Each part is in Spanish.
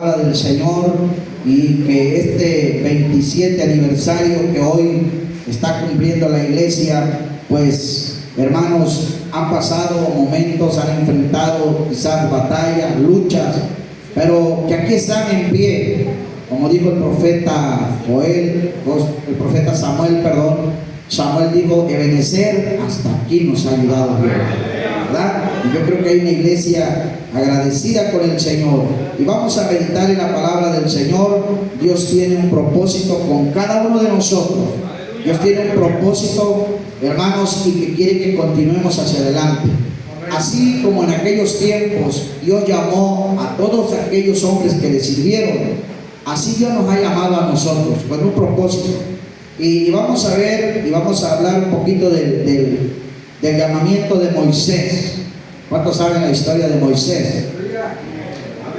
palabra del Señor, y que este 27 aniversario que hoy está cumpliendo la iglesia, pues hermanos, han pasado momentos, han enfrentado quizás batallas, luchas, pero que aquí están en pie, como dijo el profeta Samuel, Samuel dijo: Ebenezer, hasta aquí nos ha ayudado Dios, ¿verdad? Y yo creo que hay una iglesia agradecida con el Señor, y vamos a meditar en la palabra del Señor. Dios tiene un propósito con cada uno de nosotros. Dios tiene un propósito, hermanos, y que quiere que continuemos hacia adelante. Así como en aquellos tiempos Dios llamó a todos aquellos hombres que le sirvieron, así Dios nos ha llamado a nosotros con un propósito. Y vamos a ver y vamos a hablar un poquito del llamamiento de Moisés. ¿Cuántos saben la historia de Moisés?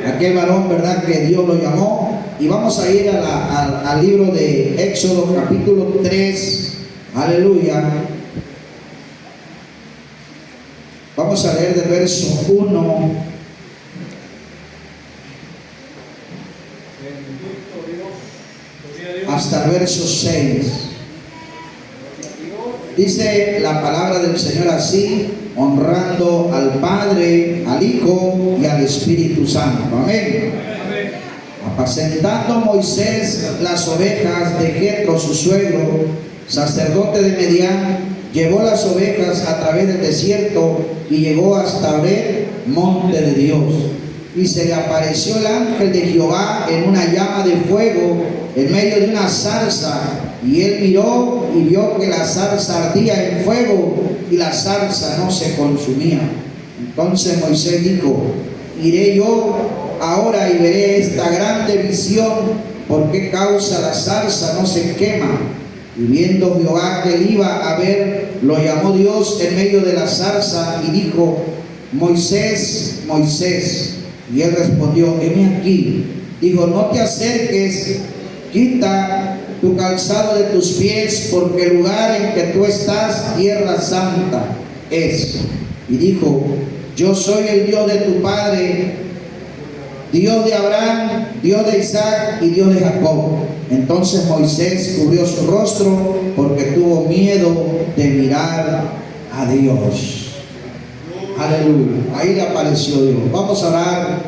Aquel varón, ¿verdad?, que Dios lo llamó. Y vamos a ir al libro de Éxodo, capítulo 3. Aleluya. Vamos a leer del verso 1 hasta el verso 6. Dice la palabra del Señor así: honrando al Padre, al Hijo y al Espíritu Santo. Amén. Apacentando Moisés las ovejas de Jetro, su suegro, sacerdote de Medián, llevó las ovejas a través del desierto y llegó hasta Horeb, monte de Dios. Y se le apareció el ángel de Jehová en una llama de fuego en medio de una zarza, y él miró y vio que la zarza ardía en fuego y la zarza no se consumía. Entonces Moisés dijo: iré yo ahora y veré esta grande visión, por qué causa la zarza no se quema. Y viendo Jehová que él iba a ver, lo llamó Dios en medio de la zarza y dijo: Moisés, Moisés. Y él respondió: heme aquí. Dijo: no te acerques, quita tu calzado de tus pies, porque el lugar en que tú estás, tierra santa es. Y dijo: yo soy el Dios de tu padre, Dios de Abraham, Dios de Isaac y Dios de Jacob. Entonces Moisés cubrió su rostro porque tuvo miedo de mirar a Dios. Aleluya. Ahí le apareció Dios. Vamos a orar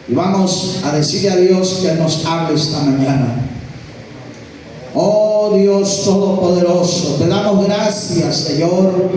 y vamos a decirle a Dios que nos hable esta mañana. Oh Dios Todopoderoso, te damos gracias, Señor.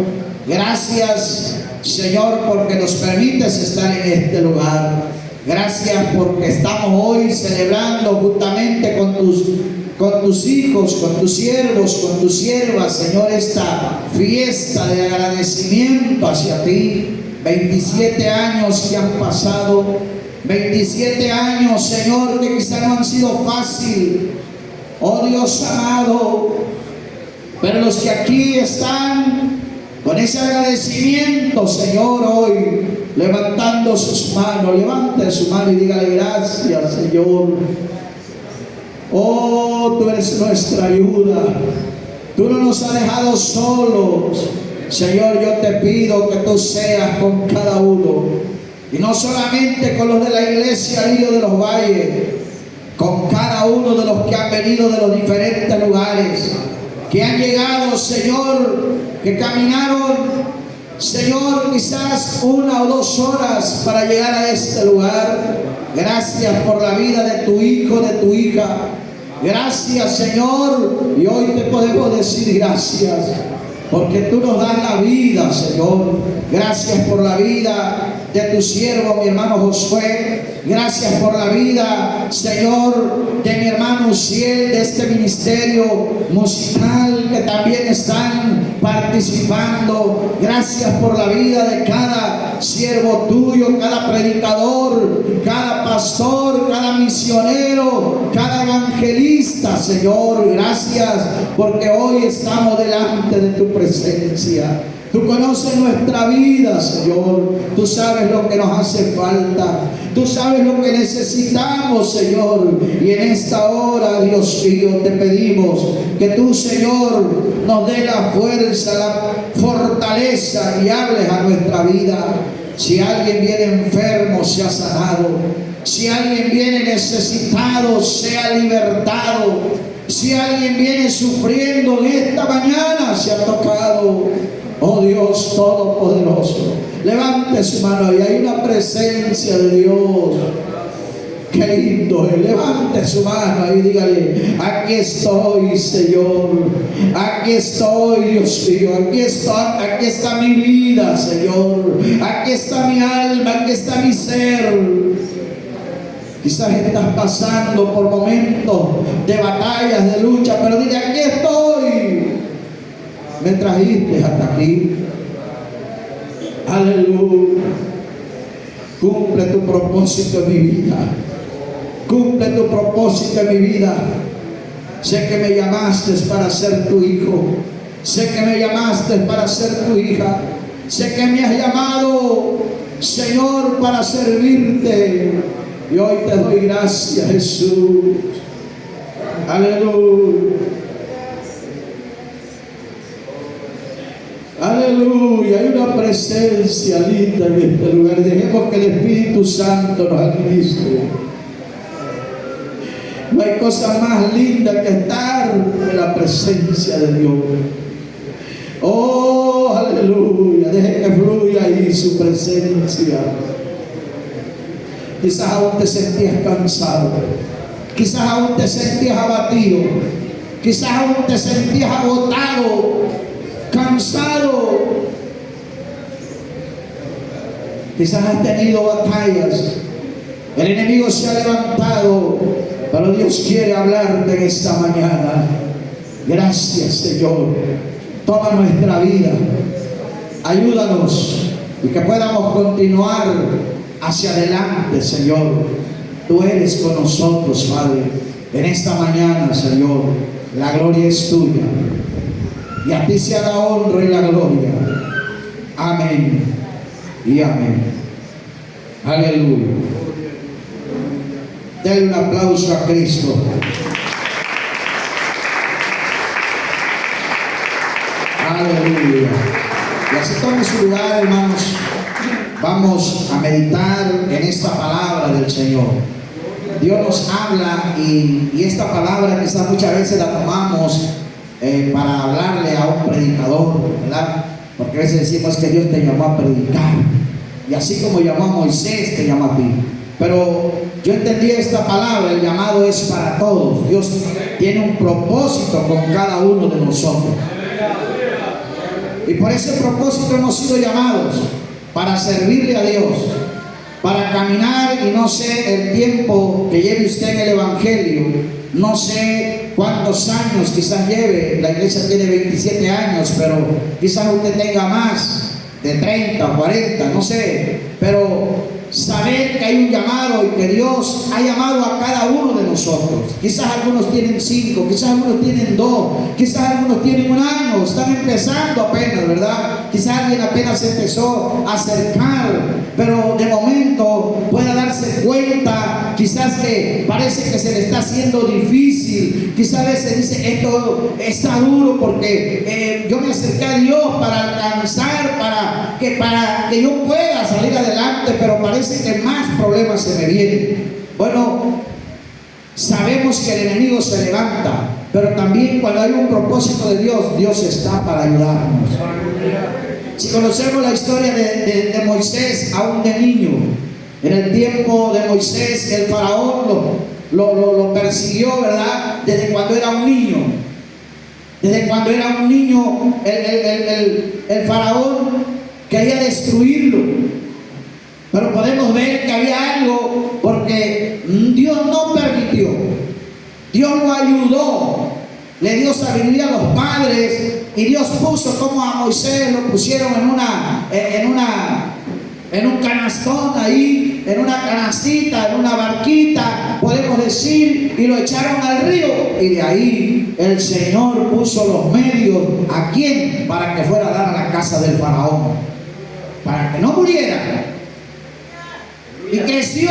Gracias, Señor, porque nos permites estar en este lugar. Gracias porque estamos hoy celebrando juntamente con tus hijos, con tus siervos, con tus siervas, Señor, esta fiesta de agradecimiento hacia ti. 27 años que han pasado, 27 años, Señor, que quizá no han sido fáciles, oh Dios amado, pero los que aquí están con ese agradecimiento, Señor, hoy levantando sus manos, levante su mano y dígale: gracias, Señor. Oh, tú eres nuestra ayuda, tú no nos has dejado solos. Señor, yo te pido que tú seas con cada uno, y no solamente con los de la iglesia Lirio de los Valles, con cada uno de los que han venido de los diferentes lugares, que han llegado, Señor, que caminaron, Señor, quizás 1 o 2 horas para llegar a este lugar. Gracias por la vida de tu hijo, de tu hija. Gracias, Señor, y hoy te podemos decir gracias, porque tú nos das la vida, Señor. Gracias por la vida de tu siervo, mi hermano Josué. Gracias por la vida, Señor, de mi hermano Uziel, de este ministerio musical que también están participando. Gracias por la vida de cada siervo tuyo, cada predicador, cada pastor, cada misionero, cada evangelista, Señor. Gracias porque hoy estamos delante de tu presencia. Tú conoces nuestra vida, Señor. Tú sabes lo que nos hace falta. Tú sabes lo que necesitamos, Señor. Y en esta hora, Dios mío, te pedimos que tú, Señor, nos dé la fuerza, la fortaleza y hables a nuestra vida. Si alguien viene enfermo, sea sanado. Si alguien viene necesitado, sea libertado. Si alguien viene sufriendo en esta mañana, sea tocado. Oh Dios Todopoderoso, levante su mano y hay una presencia de Dios. Qué lindo, levante su mano y dígale: aquí estoy, Señor, aquí estoy, Dios mío, aquí está mi vida, Señor, aquí está mi alma, aquí está mi ser. Quizás estás pasando por momentos de batallas, de lucha, pero dile: aquí estoy, me trajiste hasta aquí. Aleluya. Cumple tu propósito en mi vida. Cumple tu propósito en mi vida. Sé que me llamaste para ser tu hijo. Sé que me llamaste para ser tu hija. Sé que me has llamado, Señor, para servirte. Y hoy te doy gracias, Jesús. Aleluya. Aleluya. Hay una presencia linda en este lugar. Dejemos que el Espíritu Santo nos administre. No hay cosa más linda que estar en la presencia de Dios. Oh, aleluya. Deje que fluya ahí su presencia. Quizás aún te sentías cansado. Quizás aún te sentías abatido. Quizás aún te sentías agotado, cansado. Quizás has tenido batallas. El enemigo se ha levantado. Pero Dios quiere hablarte en esta mañana. Gracias, Señor. Toma nuestra vida. Ayúdanos y que podamos continuar hacia adelante, Señor. Tú eres con nosotros, Padre. En esta mañana, Señor, la gloria es tuya. Y a ti sea la honra y la gloria. Amén y amén. Aleluya. Denle un aplauso a Cristo. Aleluya. Y así tome su lugar, hermanos. Vamos a meditar en esta palabra del Señor. Dios nos habla y esta palabra quizás muchas veces la tomamos para hablarle a un predicador, ¿verdad? Porque a veces decimos que Dios te llamó a predicar. Y así como llamó a Moisés, te llama a ti. Pero yo entendí esta palabra, el llamado es para todos. Dios tiene un propósito con cada uno de nosotros. Y por ese propósito hemos sido llamados para servirle a Dios, para caminar. Y no sé el tiempo que lleve usted en el Evangelio, no sé cuántos años quizás lleve. La iglesia tiene 27 años, pero quizás usted tenga más de 30 o 40, no sé. Pero saber que hay un llamado y que Dios ha llamado a cada uno de nosotros. Quizás algunos tienen 5, quizás algunos tienen 2, quizás algunos tienen 1 año, están empezando apenas, ¿verdad? Quizás alguien apenas se empezó a acercar, pero de momento puede darse cuenta, quizás que parece que se le está haciendo difícil. Quizás a veces dice: esto está duro porque yo me acerqué a Dios para alcanzar, para que yo pueda salir adelante, pero parece que más problemas se me vienen. Bueno, sabemos que el enemigo se levanta, pero también cuando hay un propósito de Dios, Dios está para ayudarnos. Si conocemos la historia de Moisés, aún de niño, en el tiempo de Moisés, el faraón lo persiguió, ¿verdad? Desde cuando era un niño. Desde cuando era un niño, el faraón quería destruirlo. Pero podemos ver que había algo, porque Dios no permitió. Dios lo ayudó. Le dio sabiduría a los padres. Y Dios puso, como a Moisés lo pusieron en un canastón ahí, en una canastita, en una barquita, podemos decir, y lo echaron al río. Y de ahí el Señor puso los medios. ¿A quién? Para que fuera a dar a la casa del faraón, para que no muriera. Y creció.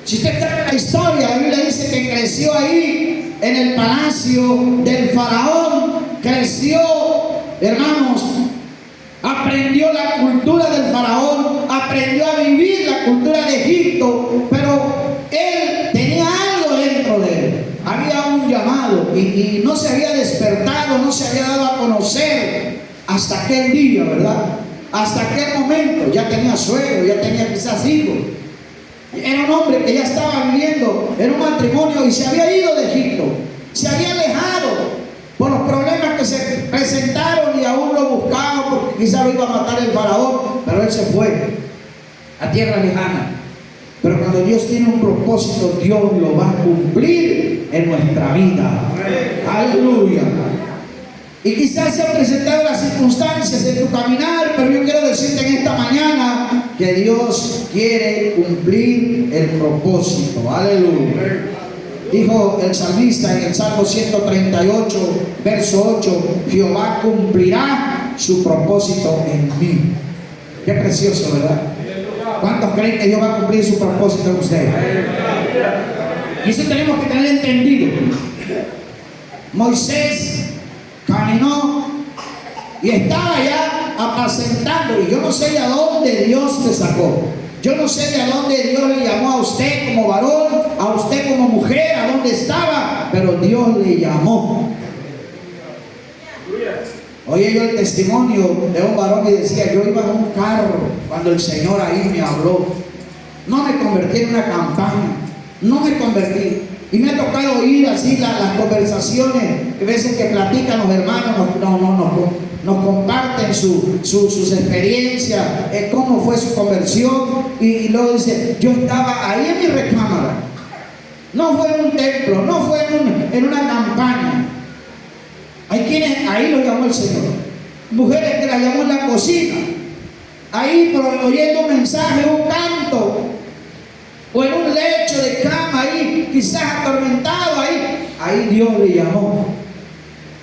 Si usted está en la historia, la Biblia dice que creció ahí en el palacio del faraón. Creció, hermanos, aprendió la cultura del faraón, aprendió a vivir la cultura de Egipto, pero él tenía algo dentro de él. Había un llamado y no se había despertado, no se había dado a conocer hasta aquel día, ¿verdad? Hasta aquel momento. Ya tenía suegro, ya tenía quizás hijos. Era un hombre que ya estaba viviendo en un matrimonio y se había ido de Egipto, se había alejado por los problemas que se presentaron y aún lo buscaban porque quizás lo iba a matar el faraón, pero él se fue a tierra lejana. Pero cuando Dios tiene un propósito, Dios lo va a cumplir en nuestra vida. Aleluya. Y quizás se han presentado las circunstancias en tu caminar, pero yo quiero decirte en esta mañana que Dios quiere cumplir el propósito. Aleluya. Dijo el salmista en el Salmo 138, verso 8, Jehová cumplirá su propósito en mí. Qué precioso, ¿verdad? ¿Cuántos creen que Dios va a cumplir su propósito en usted? Y eso tenemos que tener entendido. Moisés caminó y estaba ya apacentando, y yo no sé de a dónde Dios le sacó. Yo no sé de a dónde Dios le llamó a usted como varón, a usted como mujer, a dónde estaba, pero Dios le llamó. Oye yo el testimonio de un varón que decía, yo iba en un carro cuando el Señor ahí me habló. No me convertí en una campaña, no me convertí. Y me ha tocado oír así las conversaciones, a veces que platican los hermanos, nos comparten sus experiencias, cómo fue su conversión. Y luego dice, yo estaba ahí en mi recámara. No fue en un templo, no fue en una campaña. Hay quienes, ahí lo llamó el Señor. Mujeres que la llamó en la cocina. Ahí oyendo un mensaje, un canto. O en un lecho de cama ahí, quizás atormentado ahí Dios le llamó.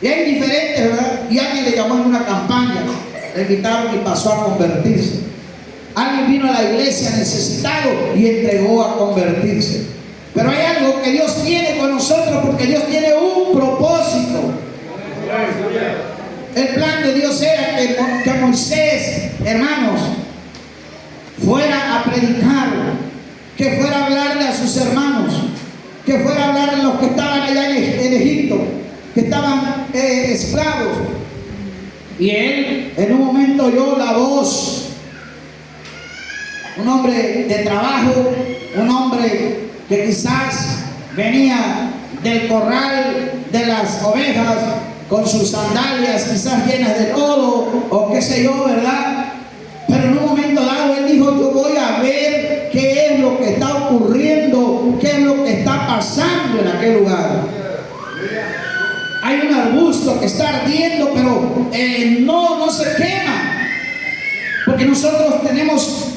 Y hay diferentes, ¿verdad? Y alguien le llamó en una campaña, le invitaron y pasó a convertirse. Alguien vino a la iglesia necesitado y entregó a convertirse. Pero hay algo que Dios tiene con nosotros, porque Dios tiene un propósito. El plan de Dios era que Moisés, hermanos, fuera a predicar, que fuera a hablarle a sus hermanos, que fuera a hablarle a los que estaban allá en Egipto, que estaban esclavos. Y él en un momento oyó la voz, un hombre de trabajo, un hombre que quizás venía del corral de las ovejas con sus sandalias quizás llenas de lodo o qué sé yo, ¿verdad? Pero en un momento dado él dijo, yo voy a ver qué es lo que está ocurriendo, qué es lo que está pasando en aquel lugar. Hay un arbusto que está ardiendo, pero no se quema, porque nosotros tenemos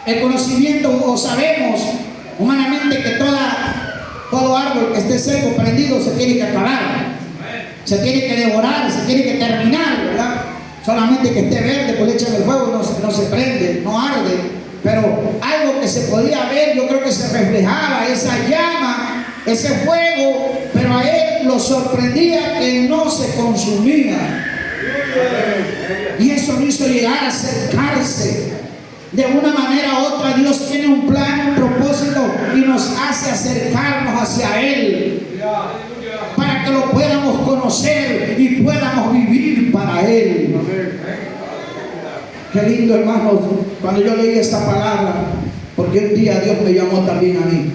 el conocimiento, o sabemos humanamente que todo árbol que esté seco, prendido, se tiene que acabar, se tiene que devorar, se tiene que terminar, ¿verdad? Solamente que esté verde, pues le echan el fuego, no se prende, no arde. Pero algo que se podía ver, yo creo que se reflejaba esa llama, ese fuego, pero a él lo sorprendía que no se consumía. Y eso lo hizo llegar a acercarse. De una manera u otra, Dios tiene un plan, un propósito, y nos hace acercarnos hacia Él para que lo podamos conocer y podamos vivir para Él. Qué lindo, hermanos, cuando yo leí esta palabra, porque un día Dios me llamó también a mí.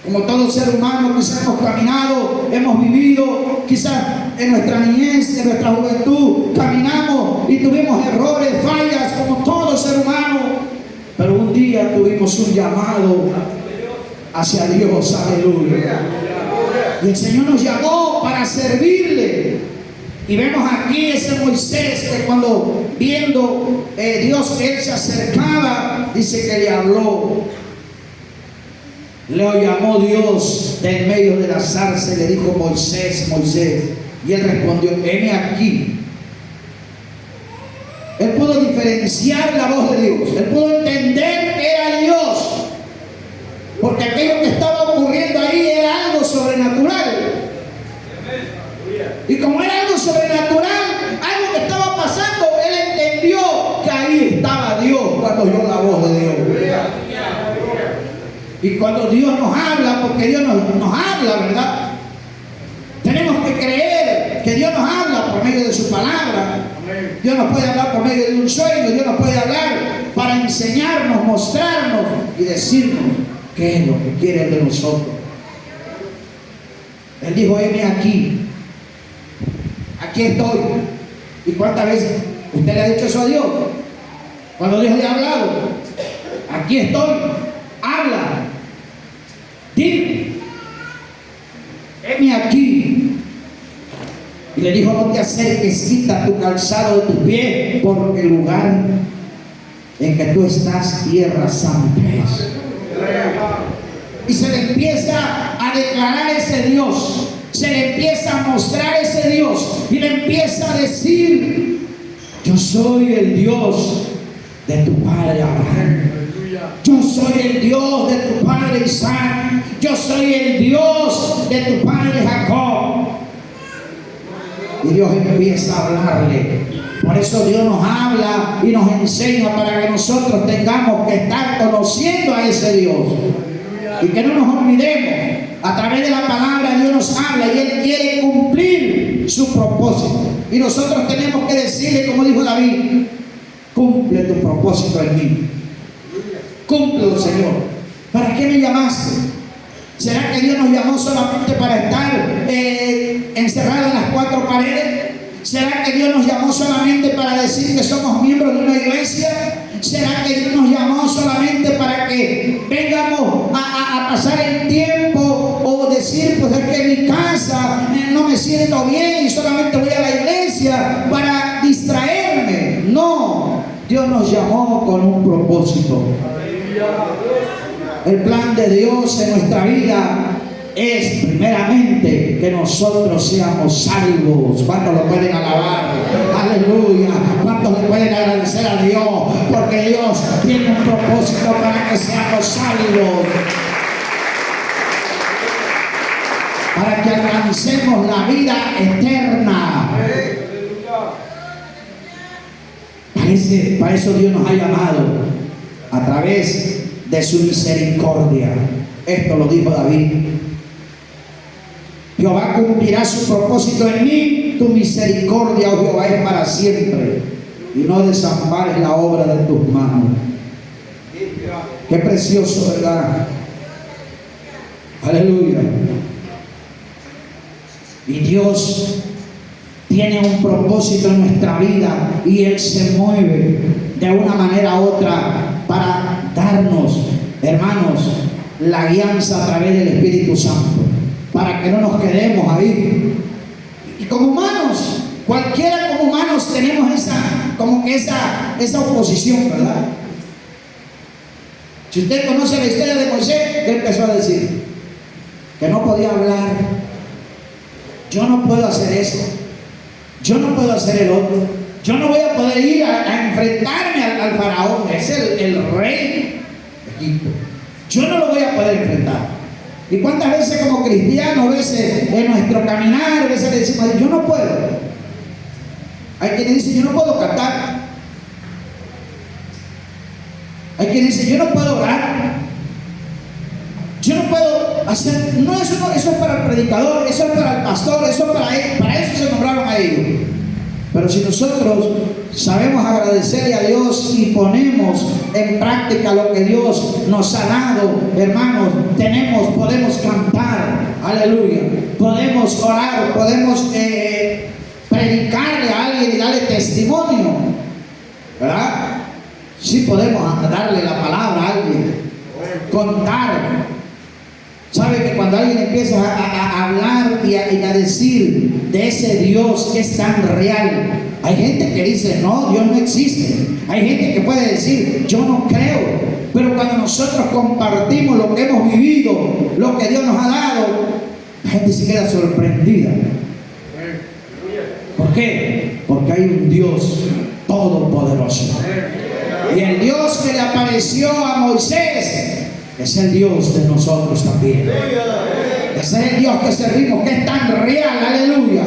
Como todo ser humano, quizás hemos caminado, hemos vivido, quizás en nuestra niñez, en nuestra juventud, caminamos y tuvimos errores, fallas, como todo ser humano. Pero un día tuvimos un llamado hacia Dios, aleluya. Y el Señor nos llamó para servirle. Y vemos aquí ese Moisés que cuando viendo Dios que él se acercaba, dice que le habló. Le llamó Dios de en medio de la zarza y le dijo, Moisés, Moisés. Y él respondió, heme aquí. Él pudo diferenciar la voz de Dios. Él pudo entender que era Dios. Porque aquello que estaba ocurriendo ahí era algo sobrenatural. Y como era algo sobrenatural, algo que estaba pasando Y cuando Dios nos habla, porque Dios nos habla, ¿verdad? Tenemos que creer que Dios nos habla por medio de su palabra. Dios nos puede hablar por medio de un sueño. Dios nos puede hablar para enseñarnos, mostrarnos y decirnos qué es lo que quiere de nosotros. Él dijo: heme aquí. Aquí estoy. ¿Y cuántas veces usted le ha dicho eso a Dios? Cuando Dios le ha hablado: aquí estoy. Habla. Dime. Heme aquí. Y le dijo: no te acerques, quita tu calzado de tus pies, porque el lugar en que tú estás, tierra santa es. Y se le empieza a declarar ese Dios, se le empieza a mostrar ese Dios, y le empieza a decir: yo soy el Dios de tu padre Abraham, yo soy el Dios de tu padre Isaac, yo soy el Dios de tu padre Jacob. Y Dios empieza a hablarle. Por eso Dios nos habla y nos enseña, para que nosotros tengamos que estar conociendo a ese Dios. Y que no nos olvidemos. A través de la palabra Dios nos habla y Él quiere cumplir su propósito. Y nosotros tenemos que decirle, como dijo David: cumple tu propósito en mí. Cúmplelo, Señor. ¿Para qué me llamaste? ¿Será que Dios nos llamó solamente para estar encerrados en las cuatro paredes? ¿Será que Dios nos llamó solamente para decir que somos miembros de una iglesia? ¿Será que Dios nos llamó solamente para que vengamos a pasar el tiempo, o decir: pues es que en mi casa no me siento bien y solamente voy a la iglesia para distraerme? No, Dios nos llamó con un propósito. El plan de Dios en nuestra vida es primeramente que nosotros seamos salvos. ¿Cuántos lo pueden alabar? Aleluya. ¿Cuántos le pueden agradecer a Dios? Porque Dios tiene un propósito para que seamos salvos, para que alcancemos la vida eterna. Para eso Dios nos ha llamado, a través de su misericordia. Esto lo dijo David: Jehová cumplirá su propósito en mí, tu misericordia, oh Jehová, es para siempre, y no desampares la obra de tus manos. Qué precioso, ¿verdad? Aleluya. Y Dios tiene un propósito en nuestra vida, y Él se mueve de una manera u otra para darnos, hermanos, la guianza a través del Espíritu Santo, para que no nos quedemos ahí. Y como humanos, cualquiera como humanos tenemos esa oposición, ¿verdad? Si usted conoce la historia de Moisés, ¿qué empezó a decir? Que no podía hablar. Yo no puedo hacer eso, yo no puedo hacer el otro, yo no voy a poder ir a enfrentarme al faraón, es el rey de Egipto. Yo no lo voy a poder enfrentar. ¿Y cuántas veces como cristianos, veces en nuestro caminar, veces le decimos: yo no puedo? Hay quienes dicen: yo no puedo cantar. Hay quienes dicen: yo no puedo orar. Yo no puedo hacer. No, eso es para el predicador, eso es para el pastor, eso es para él. Para eso se nombraron a ellos. Pero si nosotros sabemos agradecerle a Dios y ponemos en práctica lo que Dios nos ha dado, hermanos, podemos cantar, aleluya, podemos orar, podemos predicarle a alguien y darle testimonio, ¿verdad? Sí podemos darle la palabra a alguien, contar. ¿Sabe que cuando alguien empieza a hablar y a decir de ese Dios que es tan real, hay gente que dice: no, Dios no existe? Hay gente que puede decir: yo no creo. Pero cuando nosotros compartimos lo que hemos vivido, lo que Dios nos ha dado, la gente se queda sorprendida. ¿Por qué? Porque hay un Dios todopoderoso. Y el Dios que le apareció a Moisés es el Dios de nosotros también. Ese es el Dios que servimos, que es tan real, aleluya.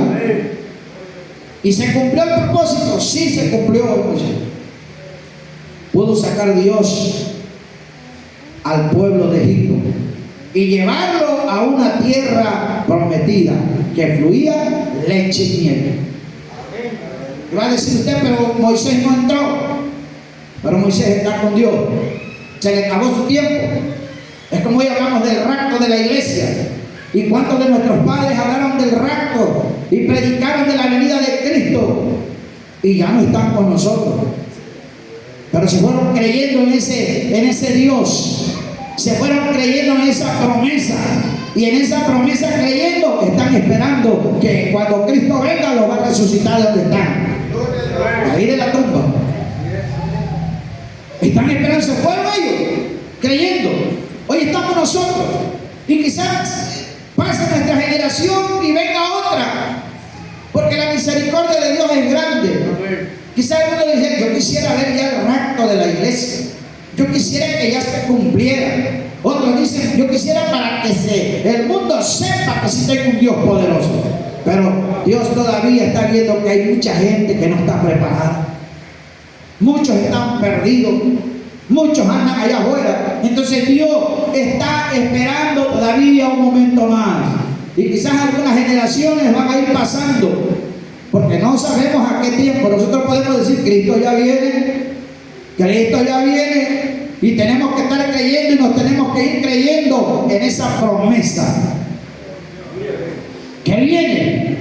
¿Y se cumplió el propósito? Sí, se cumplió. ¿Pudo sacar Dios al pueblo de Egipto y llevarlo a una tierra prometida que fluía leche y miel. Y va a decir usted, pero Moisés no entró. Pero Moisés está con Dios. Se le acabó su tiempo. Es como hoy hablamos del rapto de la iglesia. ¿Y cuántos de nuestros padres hablaron del rapto y predicaron de la venida de Cristo? Y ya no están con nosotros. Pero se fueron creyendo en ese Dios. Se fueron creyendo en esa promesa. Y en esa promesa creyendo, están esperando que cuando Cristo venga los va a resucitar de donde están. Ahí de la tumba. Están esperando, se fueron ellos, creyendo. Hoy estamos nosotros. Y quizás pase nuestra generación y venga otra. Porque la misericordia de Dios es grande. Quizás algunos dicen, yo quisiera ver ya el rapto de la iglesia. Yo quisiera que ya se cumpliera. Otros dicen, yo quisiera para que el mundo sepa que sí tengo un Dios poderoso. Pero Dios todavía está viendo que hay mucha gente que no está preparada. Muchos están perdidos. Muchos andan allá afuera. Entonces Dios está esperando todavía un momento más. Y quizás algunas generaciones van a ir pasando. Porque no sabemos a qué tiempo. Nosotros podemos decir, Cristo ya viene. Cristo ya viene. Y tenemos que estar creyendo y nos tenemos que ir creyendo en esa promesa que viene.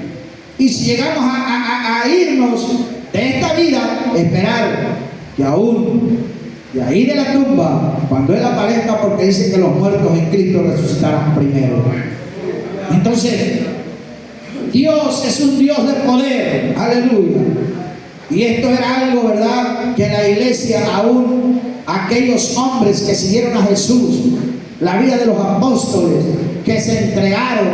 Y si llegamos a irnos de esta vida, esperar que aún de ahí de la tumba, cuando Él aparezca, porque dice que los muertos en Cristo resucitarán primero. Entonces, Dios es un Dios de poder, aleluya. Y esto era algo, ¿verdad?, que la iglesia, aún aquellos hombres que siguieron a Jesús, la vida de los apóstoles, que se entregaron,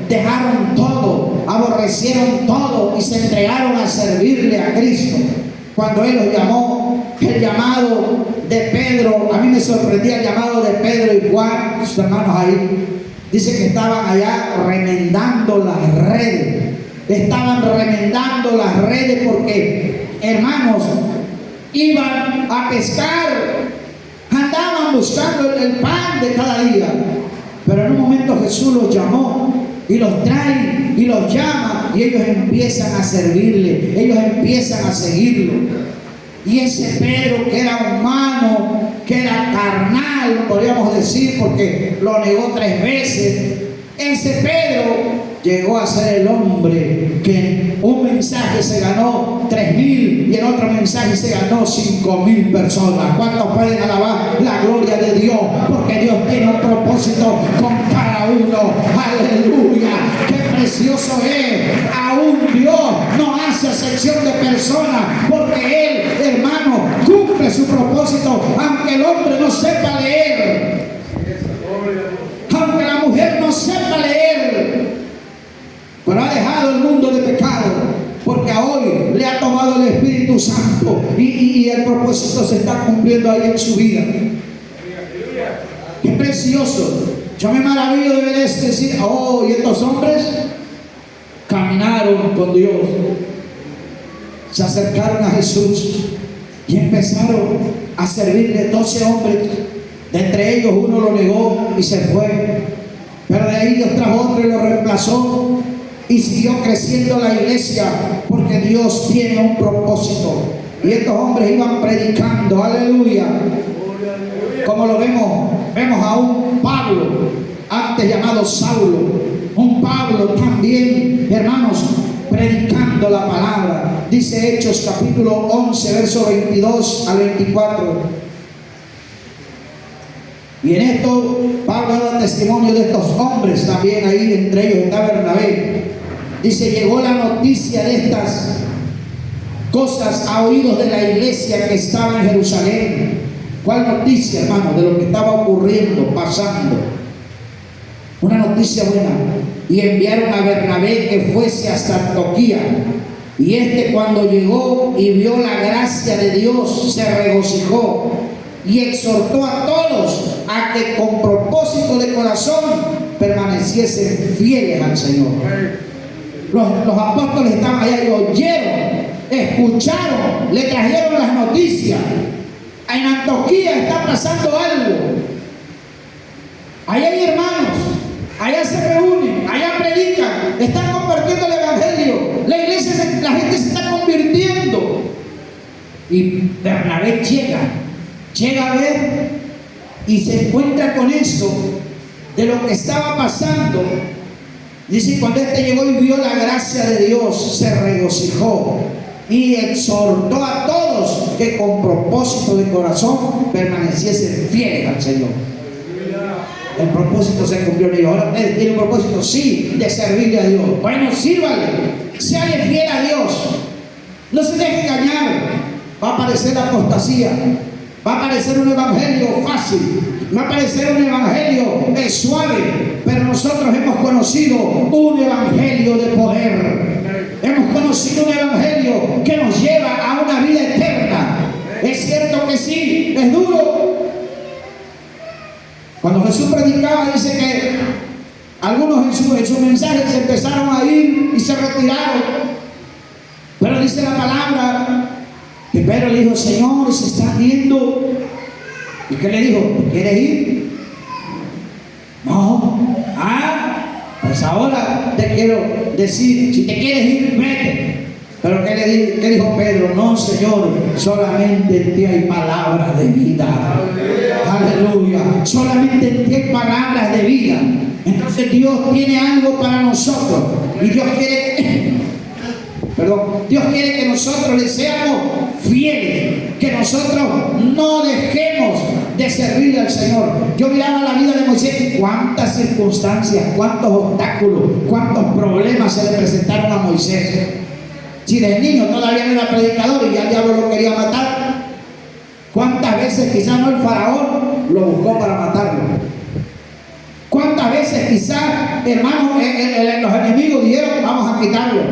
dejaron todo, aborrecieron todo y se entregaron a servirle a Cristo. Cuando Él los llamó, el llamado de Pedro, a mí me sorprendía el llamado de Pedro y Juan, sus hermanos ahí, dice que estaban allá remendando las redes. Estaban remendando las redes porque, hermanos, iban a pescar, andaban buscando el pan de cada día. Pero en un momento Jesús los llamó y los trae y los llama y ellos empiezan a servirle, ellos empiezan a seguirlo. Y ese Pedro, que era humano, que era carnal, podríamos decir, porque lo negó 3 veces, ese Pedro llegó a ser el hombre que en un mensaje se ganó 3,000 y en otro mensaje se ganó 5,000 personas. ¿Cuántos pueden alabar la gloria de Dios? Porque Dios tiene un propósito con cada uno. Aleluya. Qué precioso es. Aún Dios no hace excepción de personas, porque Él, hermano, cumple su propósito, aunque el hombre no sepa leer, aunque la mujer no sepa leer. Pero ha dejado el mundo de pecado, porque a hoy le ha tomado el Espíritu Santo y el propósito se está cumpliendo ahí en su vida. Qué precioso. Yo me maravillo de ver esto y decir, oh, y estos hombres caminaron con Dios, se acercaron a Jesús y empezaron a servirle. 12 hombres, de entre ellos uno lo negó y se fue, pero de ahí Dios trajo otro y lo reemplazó. Y siguió creciendo la iglesia, porque Dios tiene un propósito. Y estos hombres iban predicando, aleluya. Como lo vemos a un Pablo, antes llamado Saulo. Un Pablo también, hermanos, predicando la palabra. Dice Hechos capítulo 11, verso 22 al 24. Y en esto Pablo da testimonio de estos hombres también. Ahí entre ellos está Bernabé. Dice, llegó la noticia de estas cosas a oídos de la iglesia que estaba en Jerusalén. ¿Cuál noticia, hermano? De lo que estaba ocurriendo, pasando. Una noticia buena. Y enviaron a Bernabé que fuese hasta Antioquía. Y este, cuando llegó y vio la gracia de Dios, se regocijó y exhortó a todos a que con propósito de corazón permaneciesen fieles al Señor. Los apóstoles estaban allá y oyeron, escucharon, le trajeron las noticias. En Antioquía está pasando algo. Allá hay hermanos, allá se reúnen, allá predican, están compartiendo el evangelio. La iglesia, la gente se está convirtiendo. Y Bernabé llega a ver y se encuentra con esto de lo que estaba pasando. Dice, cuando este llegó y vio la gracia de Dios, se regocijó y exhortó a todos que con propósito de corazón permaneciesen fieles al Señor. El propósito se cumplió en ellos. Ahora tiene un propósito, sí, de servirle a Dios. Bueno, sírvale, séale fiel a Dios. No se deje engañar. Va a aparecer la apostasía. Va a aparecer un evangelio fácil. Va a aparecer un evangelio suave. Pero nosotros hemos conocido un evangelio de poder. Hemos conocido un evangelio que nos lleva a una vida eterna. Es cierto que sí, es duro. Cuando Jesús predicaba, dice que algunos en sus mensajes empezaron a ir y se retiraron. Pero dice la palabra que Pedro le dijo, Señor, se está yendo. ¿Y qué le dijo? ¿Quieres ir? No. Pues ahora te quiero decir, si te quieres ir, vete. Pero ¿qué dijo Pedro? No, Señor, solamente en ti hay palabras de vida. Aleluya. Solamente en ti hay palabras de vida. Entonces Dios tiene algo para nosotros. Y Dios quiere que nosotros le seamos fieles. Que nosotros no dejemos de servirle al Señor. Yo miraba la vida de Moisés, cuántas circunstancias, cuántos obstáculos, cuántos problemas se le presentaron a Moisés. Si de niño todavía no era predicador y ya el diablo lo quería matar, ¿cuántas veces quizás no el faraón lo buscó para matarlo? ¿Cuántas veces quizás, hermanos, los enemigos dijeron, vamos a quitarlo?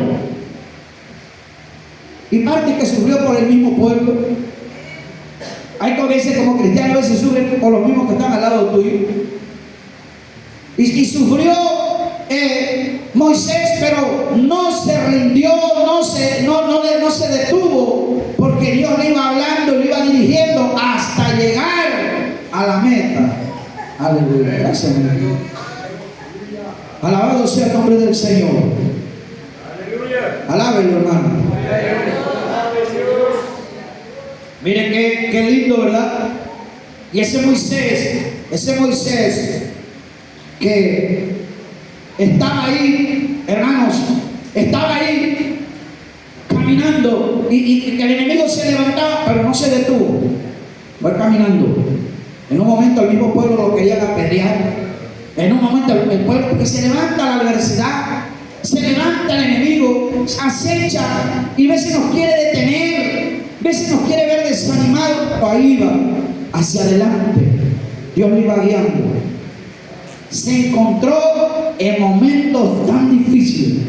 Y parte que sufrió por el mismo pueblo. Hay que veces como cristianos, a veces sufren por los mismos que están al lado tuyo. Y sufrió Moisés, pero no se rindió, no se detuvo, porque Dios le iba hablando, le iba dirigiendo hasta llegar a la meta. Aleluya. Gracias, aleluya. Alabado sea el nombre del Señor. Aleluya. Alábelo, hermano. Miren qué lindo, ¿verdad? Y ese Moisés que estaba ahí, hermanos, estaba ahí caminando y que el enemigo se levantaba, pero no se detuvo. Va caminando. En un momento el mismo pueblo lo quería apedrear. En un momento el pueblo, porque se levanta la adversidad, se levanta el enemigo, acecha y a veces nos quiere detener, a veces nos quiere ver desanimados, pero ahí va, hacia adelante. Dios lo iba guiando. Se encontró en momentos tan difíciles,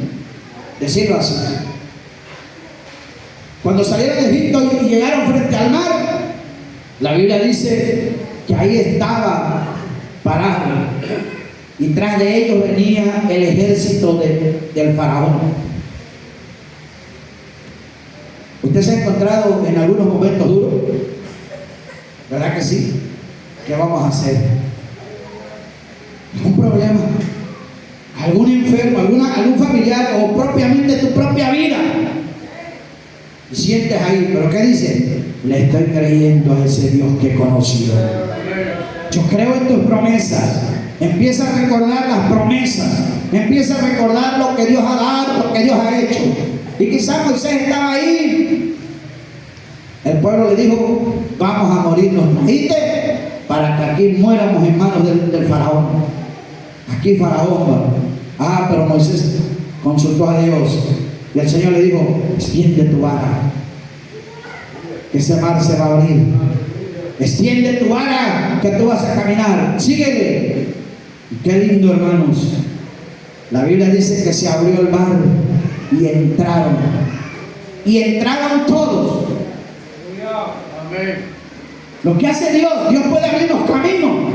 decirlo así. Cuando salieron de Egipto y llegaron frente al mar, la Biblia dice que ahí estaba parado y tras de ellos venía el ejército del faraón. ¿Usted se ha encontrado en algunos momentos duros? ¿Verdad que sí? ¿Qué vamos a hacer? ¿Algún problema? ¿Algún enfermo? ¿Algún familiar? ¿O propiamente tu propia vida? Y sientes ahí, ¿pero qué dice? Le estoy creyendo a ese Dios que he conocido. Yo creo en tus promesas. Empieza a recordar las promesas. Empieza a recordar lo que Dios ha dado, lo que Dios ha hecho. Y quizás Moisés estaba ahí. El pueblo le dijo, vamos a morirnos, ¿trajiste? Para que aquí muéramos en manos del faraón. Aquí faraón va. Pero Moisés consultó a Dios. Y el Señor le dijo, extiende tu vara, que ese mar se va a abrir. Extiende tu vara, que tú vas a caminar. Síguele. Y qué lindo, hermanos. La Biblia dice que se abrió el mar y entraron. Y entraron todos. Amén. Lo que hace Dios puede abrirnos caminos.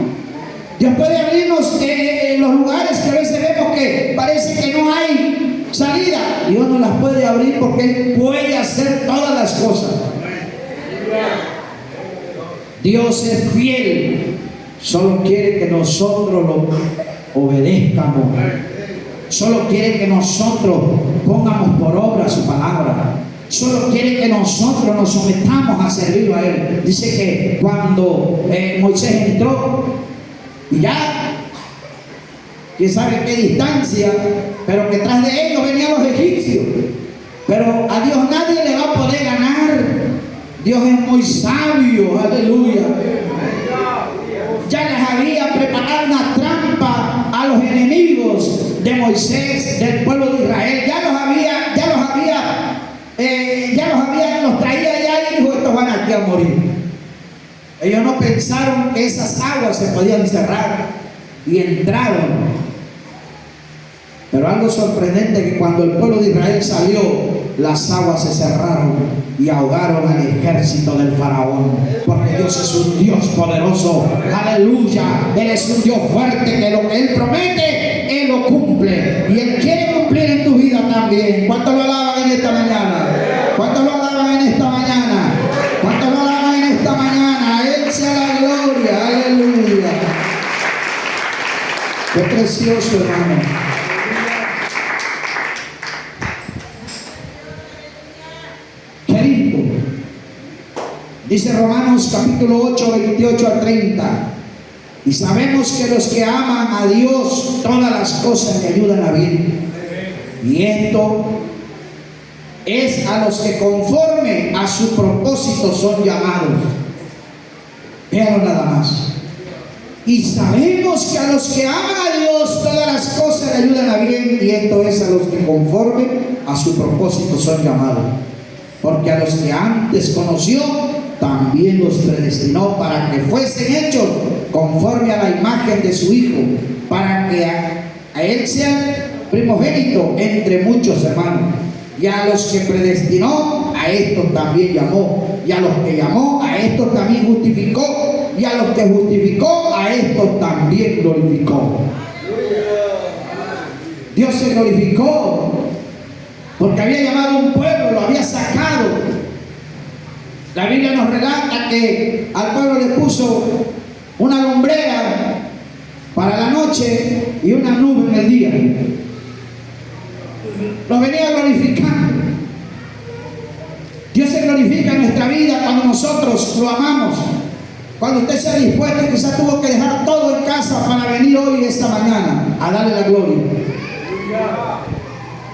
Dios puede abrirnos en los lugares que a veces vemos que parece que no hay salida. Dios nos las puede abrir porque Él puede hacer todas las cosas. Dios es fiel. Solo quiere que nosotros lo obedezcamos. Solo quiere que nosotros pongamos por obra su palabra. Solo quiere que nosotros nos sometamos a servirlo a Él. Dice que cuando Moisés entró, y ya, quién sabe qué distancia, pero que tras de ellos venían los egipcios. Pero a Dios nadie le va a poder ganar. Dios es muy sabio, aleluya. Ya les había preparado una trampa a los enemigos de Moisés, del pueblo de Israel. Los traía allá y dijo: estos van aquí a morir. Ellos no pensaron que esas aguas se podían cerrar, y entraron. Pero algo sorprendente, que cuando el pueblo de Israel salió, las aguas se cerraron y ahogaron al ejército del faraón. Porque Dios es un Dios poderoso, aleluya. Él es un Dios fuerte, que lo que Él promete, Él lo cumple. Y Él quiere cumplir en tu vida también. ¿Cuántos lo alaban en esta mañana? ¿Cuántos lo alaban en esta mañana? ¿Cuántos lo alaban en esta mañana? A Él sea la gloria, aleluya. Qué precioso, hermano. Dice Romanos capítulo 8, 28 al 30. Y sabemos que los que aman a Dios, todas las cosas le ayudan a bien. Y esto es a los que conforme a su propósito son llamados. Pero nada más. Y sabemos que a los que aman a Dios, todas las cosas le ayudan a bien. Y esto es a los que conforme a su propósito son llamados. Porque a los que antes conoció, también los predestinó para que fuesen hechos conforme a la imagen de su Hijo, para que a Él sea primogénito entre muchos hermanos. Y a los que predestinó, a estos también llamó. Y a los que llamó, a estos también justificó. Y a los que justificó, a estos también glorificó. Dios se glorificó porque había llamado a un pueblo, lo había sacado. La Biblia nos relata que al pueblo le puso una lumbrera para la noche y una nube en el día. Lo venía glorificando. Dios se glorifica en nuestra vida cuando nosotros lo amamos. Cuando usted se ha dispuesto, quizás tuvo que dejar todo en casa para venir hoy, esta mañana, a darle la gloria.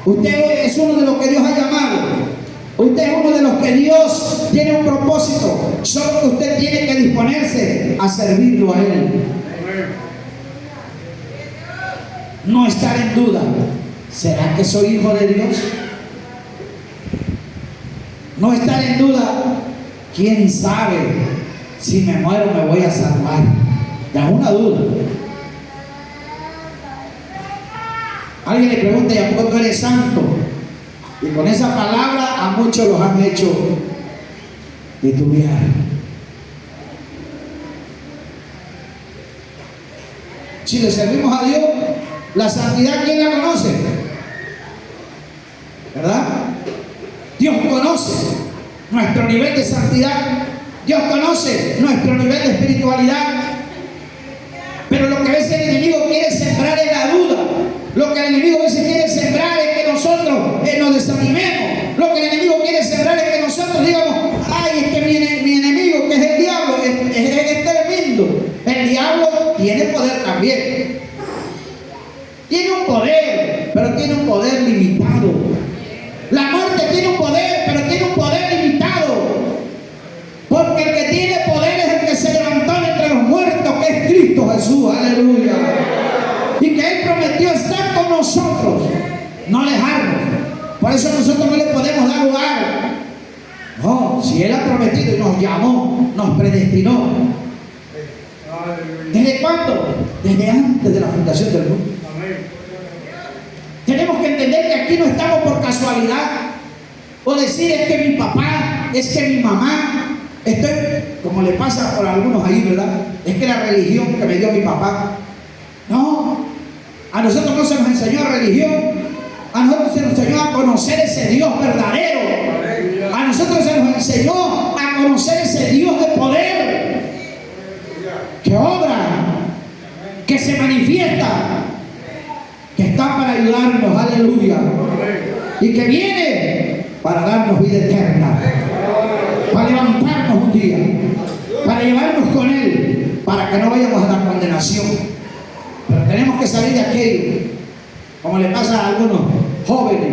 Usted es uno de los que Dios ha llamado. Usted es uno de los que Dios tiene un propósito. Solo que usted tiene que disponerse a servirlo a Él. No estar en duda. ¿Será que soy hijo de Dios? No estar en duda. ¿Quién sabe si me muero me voy a salvar? ¿Da una duda? Alguien le pregunta: ¿y a poco tú eres santo? Y con esa palabra a muchos los han hecho titubear. Si le servimos a Dios, la santidad, ¿quién la conoce? ¿Verdad? Dios conoce nuestro nivel de santidad. Dios conoce nuestro nivel de espiritualidad. Pero lo que a veces el enemigo quiere sembrar es la duda. Lo que el enemigo a veces quiere sembrar es que nosotros nos desanimemos. Lo que el enemigo quiere sembrar es que nosotros digamos: ay, es que mi enemigo, que es el diablo, es tremendo. El diablo tiene poder también. Tiene un poder, pero tiene un poder limitado. La muerte tiene un poder, pero tiene un poder limitado. Porque el que tiene poder es el que se levantó entre los muertos, que es Cristo Jesús. Aleluya. Y que Él prometió estar con nosotros, no dejarnos. Por eso nosotros no le podemos dar lugar. No, si Él ha prometido y nos llamó, nos predestinó. ¿Desde cuándo? Desde antes de la fundación del mundo. Tenemos que entender que aquí no estamos por casualidad, o decir: es que mi papá, es que mi mamá, como le pasa por algunos ahí, ¿verdad? Es que la religión que me dio mi papá. No, a nosotros no se nos enseñó religión. A nosotros se nos enseñó a conocer ese Dios verdadero. A nosotros se nos enseñó a conocer ese Dios de poder, que obra que se manifiesta, que está para ayudarnos, aleluya, y que viene para darnos vida eterna, para levantarnos un día, para llevarnos con Él, para que no vayamos a la condenación. Pero tenemos que salir de aquello, como le pasa a algunos jóvenes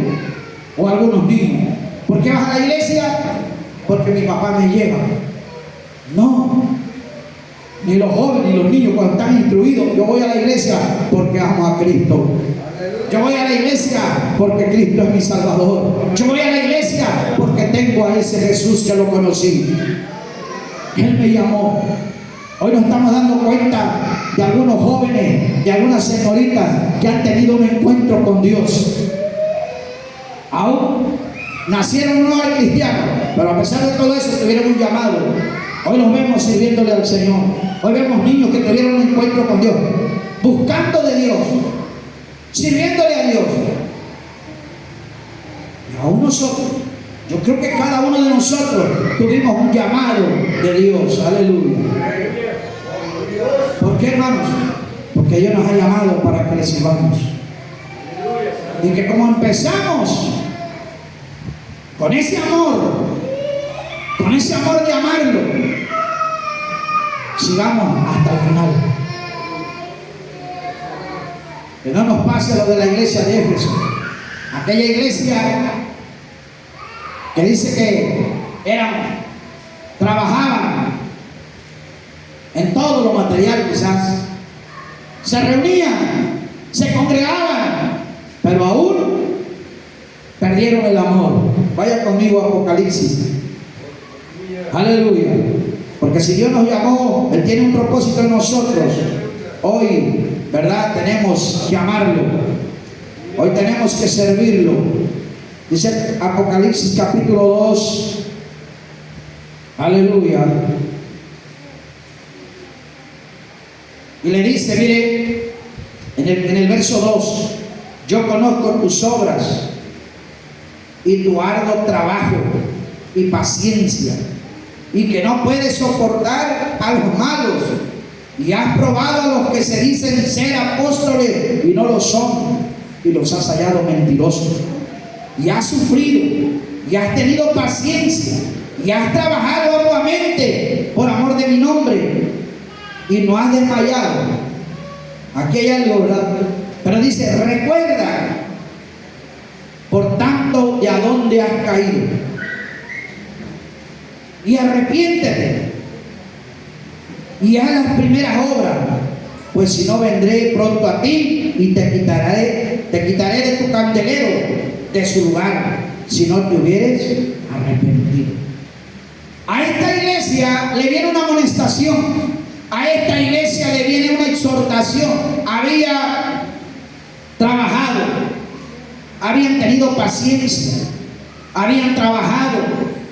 o a algunos niños. ¿Por qué vas a la iglesia? Porque mi papá me lleva. No, ni los jóvenes ni los niños cuando están instruidos. Yo voy a la iglesia porque amo a Cristo. Yo voy a la iglesia porque Cristo es mi Salvador. Yo voy a la iglesia porque tengo a ese Jesús que lo conocí. Él me llamó. Hoy nos estamos dando cuenta de algunos jóvenes, de algunas señoritas que han tenido un encuentro con Dios. Aún nacieron en un hogar cristiano, pero a pesar de todo eso tuvieron un llamado. Hoy los vemos sirviéndole al Señor. Hoy vemos niños que tuvieron un encuentro con Dios, buscando de Dios, sirviéndole a Dios. Y aún nosotros, yo creo que cada uno de nosotros tuvimos un llamado de Dios. Aleluya. ¿Por qué, hermanos? Porque Dios nos ha llamado para que le sirvamos. Y que como empezamos con ese amor de amarlo, sigamos hasta el final. Que no nos pase lo de la iglesia de Éfeso, aquella iglesia que dice que trabajaban en todo lo material, quizás se reunían, se congregaban, pero aún perdieron el amor. Vaya conmigo a Apocalipsis. Aleluya. Porque si Dios nos llamó, Él tiene un propósito en nosotros. Hoy, ¿verdad? Tenemos que amarlo. Hoy tenemos que servirlo. Dice Apocalipsis capítulo 2. Aleluya. Y le dice, mire, en el verso 2, yo conozco tus obras y tu arduo trabajo y paciencia, y que no puedes soportar a los malos, y has probado a los que se dicen ser apóstoles y no lo son, y los has hallado mentirosos, y has sufrido y has tenido paciencia y has trabajado arduamente por amor de mi nombre y no has desmayado. Aquí hay algo, ¿verdad? Pero dice, recuerda por tanto de a dónde has caído y arrepiéntete y haz las primeras obras, pues si no vendré pronto a ti y te quitaré de tu candelero de su lugar, si no te hubieres arrepentido. A esta iglesia le viene una amonestación, a esta iglesia le viene una exhortación. Había trabajado, habían tenido paciencia, habían trabajado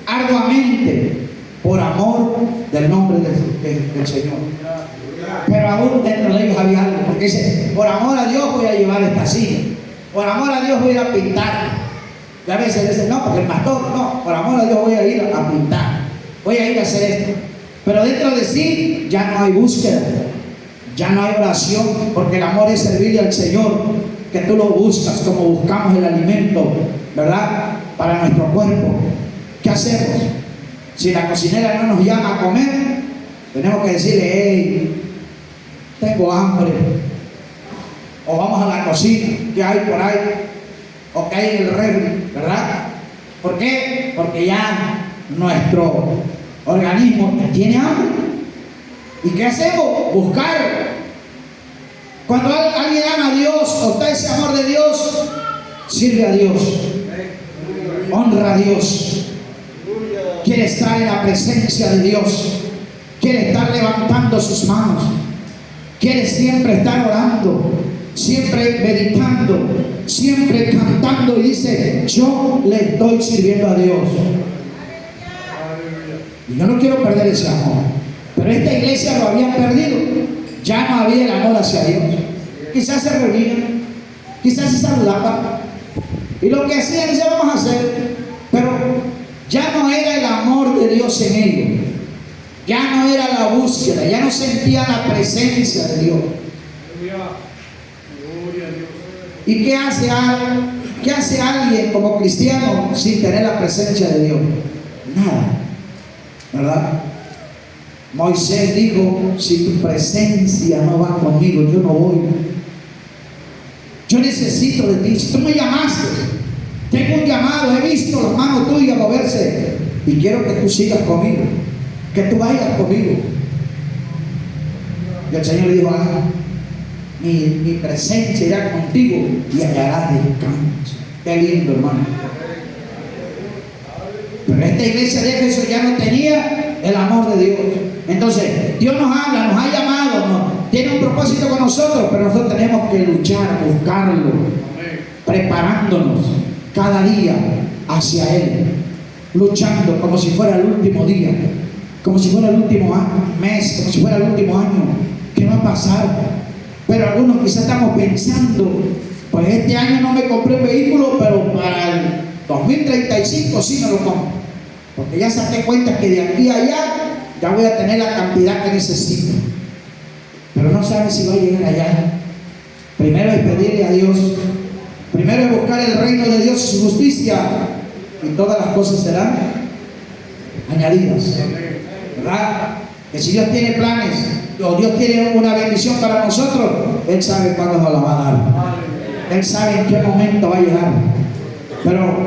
arduamente por amor del nombre del Señor. Pero aún dentro de ellos había algo, porque dice, por amor a Dios voy a llevar esta silla, por amor a Dios voy a ir a pintar. Y a veces dicen, no, porque el pastor, no, por amor a Dios voy a ir a pintar, voy a ir a hacer esto. Pero dentro de sí ya no hay búsqueda, ya no hay oración, porque el amor es servirle al Señor, que tú lo buscas como buscamos el alimento, ¿verdad? Para nuestro cuerpo. ¿Qué hacemos? Si la cocinera no nos llama a comer, tenemos que decirle, hey, tengo hambre. O vamos a la cocina, ¿qué hay por ahí? O qué hay en el refri, ¿verdad? ¿Por qué? Porque ya nuestro organismo tiene hambre. ¿Y qué hacemos? Buscar. Cuando alguien ama a Dios o está ese amor de Dios, sirve a Dios, honra a Dios, quiere estar en la presencia de Dios, quiere estar levantando sus manos, quiere siempre estar orando, siempre meditando, siempre cantando, y dice, yo le estoy sirviendo a Dios. Y yo no quiero perder ese amor, pero esta iglesia lo había perdido. Ya no había el amor hacia Dios. Quizás se reunían, quizás se saludaban, y lo que hacían ya vamos a hacer, pero ya no era el amor de Dios en ellos, ya no era la búsqueda, ya no sentían la presencia de Dios. ¿Y qué hace alguien como cristiano sin tener la presencia de Dios? Nada, ¿verdad? Moisés dijo: si tu presencia no va conmigo, yo no voy. Yo necesito de ti. Si tú me llamaste, tengo un llamado, he visto las manos tuyas moverse y quiero que tú sigas conmigo, que tú vayas conmigo. Y el Señor le dijo: mi presencia irá contigo y hallarás descanso. Qué lindo, hermano. Pero esta iglesia de Éfeso ya no tenía el amor de Dios. Entonces Dios nos habla, nos ha llamado, tiene un propósito con nosotros, pero nosotros tenemos que luchar, buscarlo, preparándonos cada día hacia Él, luchando como si fuera el último día, como si fuera el último mes, como si fuera el último año. ¿Qué va a pasar? Pero algunos quizás estamos pensando: pues este año no me compré un vehículo, pero para el 2035 sí me lo compro, porque ya saqué cuenta que de aquí a allá ya voy a tener la cantidad que necesito. Pero no saben si va a llegar allá. Primero es pedirle a Dios, primero es buscar el reino de Dios y su justicia, y todas las cosas serán añadidas, ¿verdad? Que si Dios tiene planes o Dios tiene una bendición para nosotros, Él sabe cuándo nos la va a dar, Él sabe en qué momento va a llegar. Pero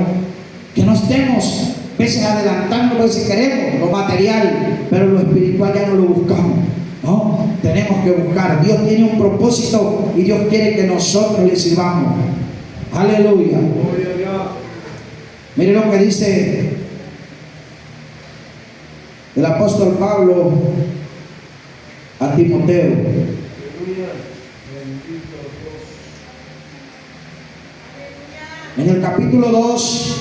que no estemos a veces adelantando, pues, si queremos lo material, pero lo espiritual ya no lo buscamos. No, tenemos que buscar. Dios tiene un propósito y Dios quiere que nosotros le sirvamos. Aleluya. Mire lo que dice el apóstol Pablo a Timoteo. En el capítulo 2,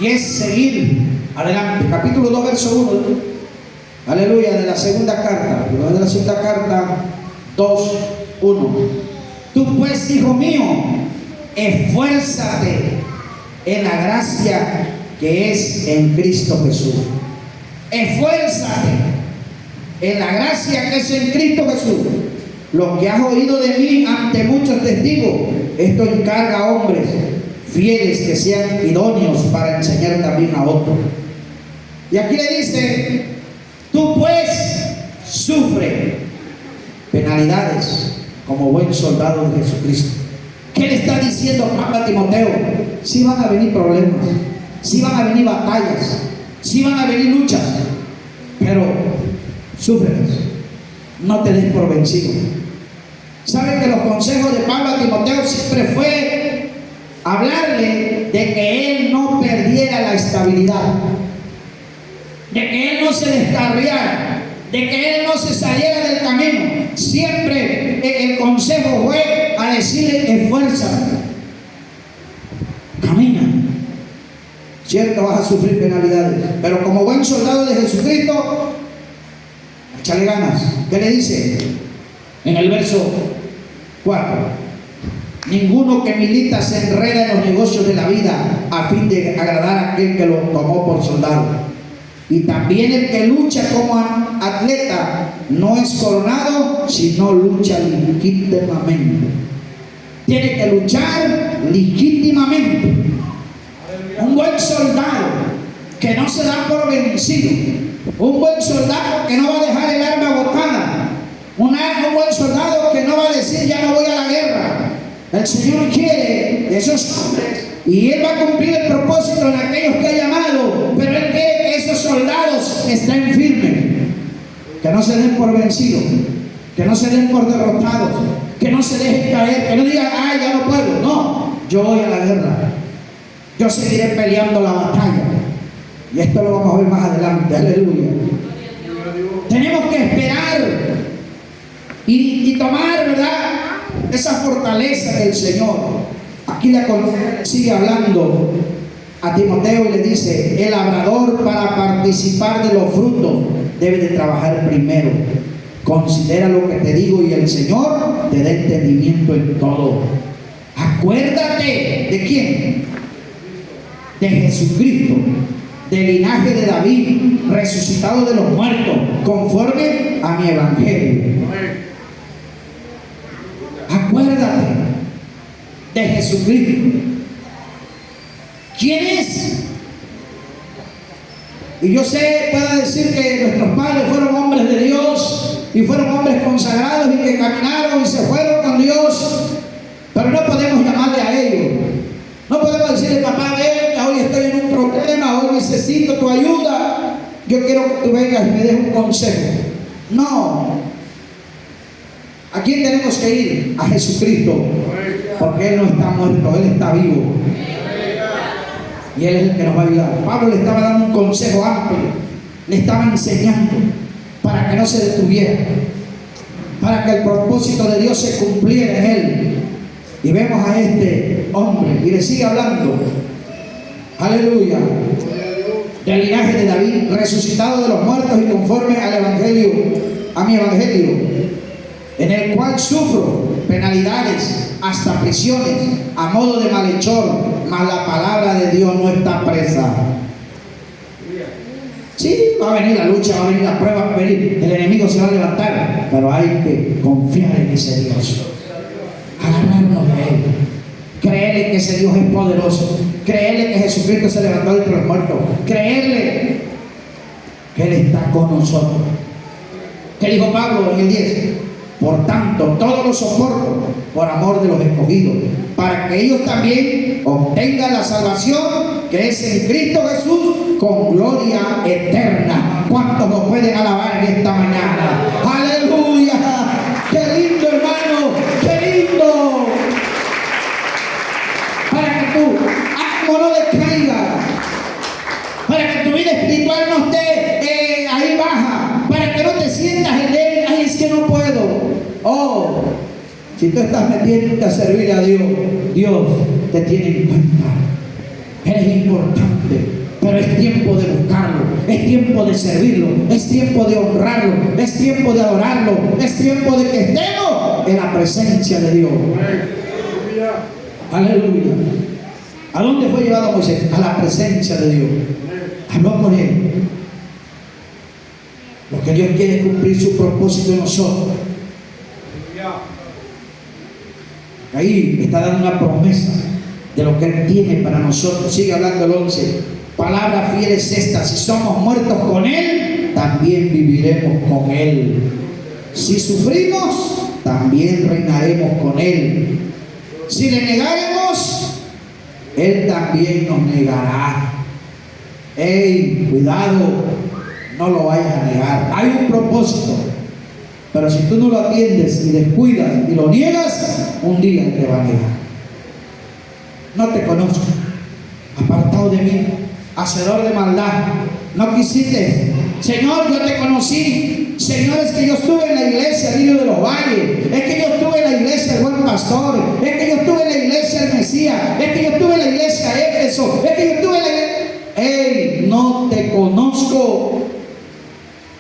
y es seguir adelante. Capítulo 2, verso 1. Aleluya, de la segunda carta. De la segunda carta, 2, 1. Tú pues, hijo mío, esfuérzate en la gracia que es en Cristo Jesús. Esfuérzate en la gracia que es en Cristo Jesús. Lo que has oído de mí ante muchos testigos, esto encarga a hombres fieles que sean idóneos para enseñar también a otros. Y aquí le dice: tú pues sufre penalidades como buen soldado de Jesucristo. ¿Qué le está diciendo Pablo a Timoteo? Sí van a venir problemas, sí van a venir batallas, sí van a venir luchas, pero súfrelas, no te des por vencido. ¿Saben que los consejos de Pablo a Timoteo siempre fue hablarle de que él no perdiera la estabilidad, de que él no se descarriara, de que él no se saliera del camino? Siempre el consejo fue a decirle: esfuérzate, camina. Cierto, vas a sufrir penalidades, pero como buen soldado de Jesucristo, échale ganas. ¿Qué le dice? En el verso 4: ninguno que milita se enreda en los negocios de la vida a fin de agradar a aquel que lo tomó por soldado. Y también el que lucha como atleta no es coronado, sino lucha legítimamente. Tiene que luchar legítimamente. Un buen soldado que no se da por vencido, un buen soldado que no va a dejar el arma botada, un buen soldado que no va a decir: ya no voy a la guerra. El Señor quiere de esos hombres y Él va a cumplir el propósito en aquellos que ha llamado, pero Él quiere que esos soldados estén firmes, que no se den por vencidos, que no se den por derrotados, que no se dejen caer, que no digan: ay, ya no puedo. No, yo voy a la guerra, yo seguiré peleando la batalla. Y esto lo vamos a ver más adelante. Aleluya. Tenemos que esperar y tomar, ¿verdad?, esa fortaleza del Señor. Aquí la sigue hablando a Timoteo y le dice: el labrador, para participar de los frutos, debe de trabajar primero. Considera lo que te digo y el Señor te da entendimiento en todo. Acuérdate, ¿de quién? De Jesucristo, del linaje de David, resucitado de los muertos, conforme a mi evangelio. Acuérdate de Jesucristo. ¿Quién es? Y yo sé, puedo decir que nuestros padres fueron hombres de Dios y fueron hombres consagrados y que caminaron y se fueron con Dios, pero no podemos llamarle a ellos. No podemos decirle: papá, ven, hoy estoy en un problema, hoy necesito tu ayuda, yo quiero que tú vengas y me des un consejo. No. ¿A quién tenemos que ir? A Jesucristo, porque Él no está muerto, Él está vivo. Y Él es el que nos va a ayudar. Pablo le estaba dando un consejo amplio, le estaba enseñando para que no se detuviera, para que el propósito de Dios se cumpliera en él. Y vemos a este hombre y le sigue hablando, aleluya, del linaje de David, resucitado de los muertos y conforme al evangelio, a mi evangelio, en el cual sufro penalidades, hasta prisiones, a modo de malhechor, mas la palabra de Dios no está presa. Sí, va a venir la lucha, va a venir la prueba, va a venir, el enemigo se va a levantar, pero hay que confiar en ese Dios, agarrarnos de Él, creerle que ese Dios es poderoso, creerle que Jesucristo se levantó de entre los muertos, creerle que Él está con nosotros. ¿Qué dijo Pablo en el 10? Por tanto, todo lo soporto por amor de los escogidos, para que ellos también obtengan la salvación que es en Cristo Jesús, con gloria eterna. ¿Cuántos nos pueden alabar en esta mañana? ¡Aleluya! ¡Qué lindo, hermano! ¡Qué lindo! Para que tu ánimo no decaiga, para que tu vida espiritual no esté ahí baja, para que no te sientas en él: ay, es que no puedo. Oh, si tú estás metiéndote a servir a Dios, Dios te tiene en cuenta. Eres importante, pero es tiempo de buscarlo, es tiempo de servirlo, es tiempo de honrarlo, es tiempo de adorarlo, es tiempo de que estemos en la presencia de Dios. Aleluya. ¿A dónde fue llevado Moisés? A la presencia de Dios. Habló con él. Porque Dios quiere cumplir su propósito en nosotros. Ahí está dando una promesa de lo que Él tiene para nosotros. Sigue hablando el 11. Palabra fiel es esta: si somos muertos con Él, también viviremos con Él. Si sufrimos, también reinaremos con Él. Si le negaremos, Él también nos negará. ¡Ey! Cuidado, no lo vayas a negar. Hay un propósito, pero si tú no lo atiendes y descuidas y lo niegas, un día te va a negar. No te conozco, apartado de mí, hacedor de maldad, no quisiste. Señor, yo te conocí. Señor, es que yo estuve en la iglesia Lirio de los Valles, es que yo estuve en la iglesia El Buen Pastor, es que yo estuve en la iglesia El Mesías, es que yo estuve en la iglesia Éfeso, es que yo estuve en la iglesia... ¡Ey! No te conozco.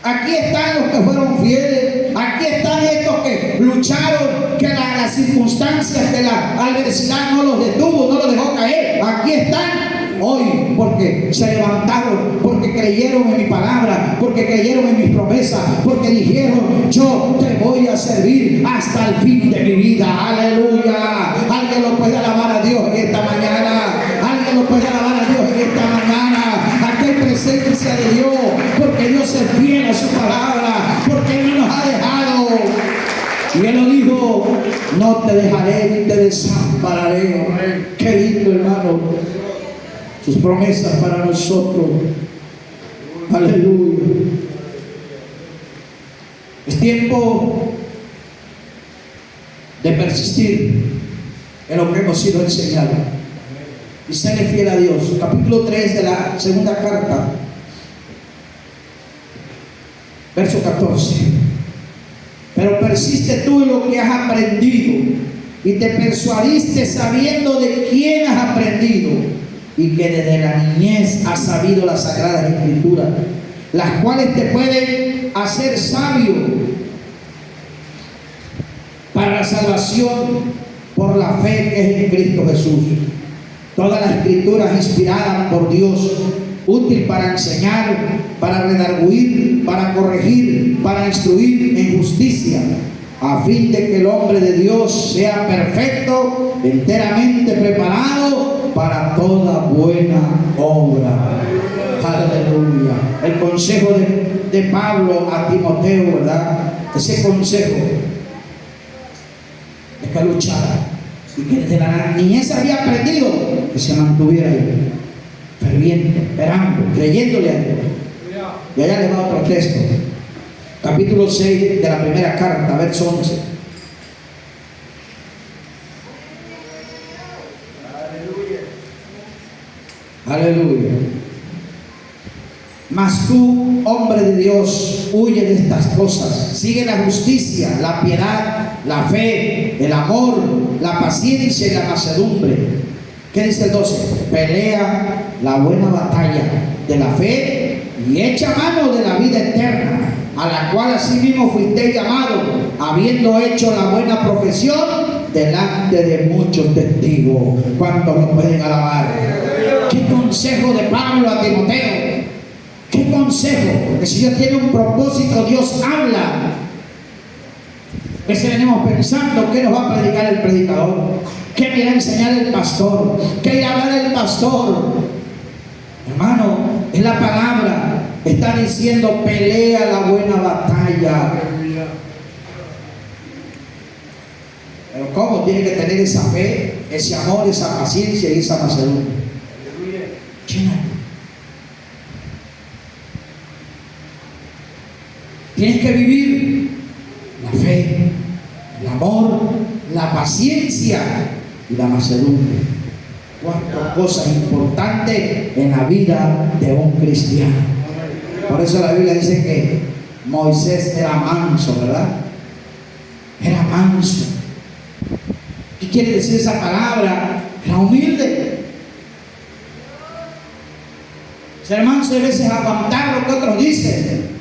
Aquí están los que fueron fieles, aquí están estos que lucharon, que las circunstancias, que la adversidad no los detuvo, no los dejó caer. Aquí están hoy porque se levantaron, porque creyeron en mi palabra, porque creyeron en mis promesas, porque dijeron: yo te voy a servir hasta el fin de mi vida. Aleluya. Alguien lo puede alabar a Dios en esta mañana. Alguien lo puede alabar a Dios en esta mañana. Aquí hay presencia de Dios, porque Dios es fiel a su palabra, porque Él no nos ha dejado. Y Él lo dijo: no te dejaré ni te desampararé. Qué lindo, hermano, sus promesas para nosotros. Aleluya. Es tiempo de persistir en lo que hemos sido enseñados y serle fiel a Dios. Capítulo 3 de la segunda carta, verso 14. Pero persiste tú en lo que has aprendido y te persuadiste sabiendo de quién has aprendido, y que desde la niñez has sabido las sagradas escrituras, las cuales te pueden hacer sabio para la salvación por la fe que es en Cristo Jesús. Toda la escritura es inspirada por Dios útil para enseñar, para redarguir, para corregir, para instruir en justicia, a fin de que el hombre de Dios sea perfecto, enteramente preparado para toda buena obra. Aleluya. El consejo de Pablo a Timoteo, ¿verdad? Ese consejo es que luchara y que desde la niñez había aprendido que se mantuviera ahí, ferviente, esperando, creyéndole a Dios. Y allá le va otro texto, capítulo 6 de la primera carta, verso 11. Aleluya. Mas tú, hombre de Dios, huye de estas cosas. Sigue la justicia, la piedad, la fe, el amor, la paciencia y la mansedumbre. ¿Qué dice el 12? Pelea la buena batalla de la fe y echa mano de la vida eterna, a la cual asimismo fuiste llamado, habiendo hecho la buena profesión delante de muchos testigos. ¿Cuántos lo pueden alabar? ¿Qué consejo de Pablo a Timoteo? ¿Qué consejo? Porque si Dios tiene un propósito, Dios habla. ¿Qué se venimos pensando? ¿Qué nos va a predicar el predicador? ¿Qué me irá a enseñar el pastor? ¿Qué irá a hablar el pastor? Hermano, es la palabra. Está diciendo, pelea la buena batalla. Pero ¿cómo? Tiene que tener esa fe, ese amor, esa paciencia y esa mansedumbre. Tienes que vivir la fe, el amor, la paciencia y la mansedumbre. Cuatro cosas importantes en la vida de un cristiano. Por eso la Biblia dice que Moisés era manso, ¿verdad? Era manso. ¿Qué quiere decir esa palabra? Era humilde. Ser manso es a veces aguantar lo que otros dicen.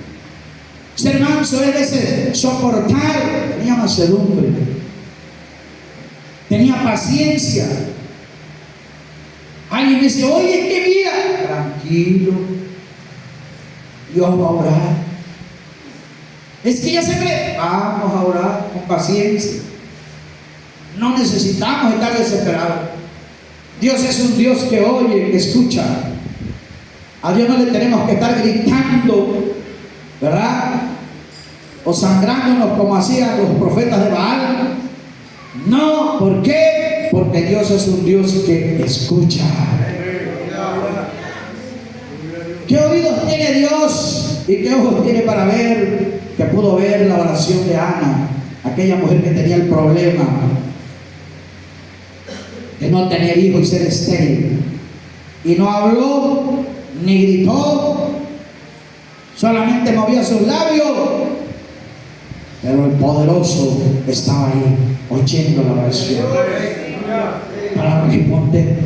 Ser manso es a veces soportar. Tenía mansedumbre, tenía paciencia. Alguien dice, oye, es que mira, tranquilo, Dios va a orar. Es que ya se ve, vamos a orar con paciencia. No necesitamos estar desesperados. Dios es un Dios que oye, que escucha. A Dios no le tenemos que estar gritando, ¿verdad? O sangrándonos como hacían los profetas de Baal. No, ¿por qué? Porque Dios es un Dios que escucha. ¿Qué oídos tiene Dios y qué ojos tiene para ver? Que pudo ver la oración de Ana, aquella mujer que tenía el problema de no tener hijos y ser estéril, y no habló ni gritó, solamente movía sus labios, pero el poderoso estaba ahí oyendo la oración para responder.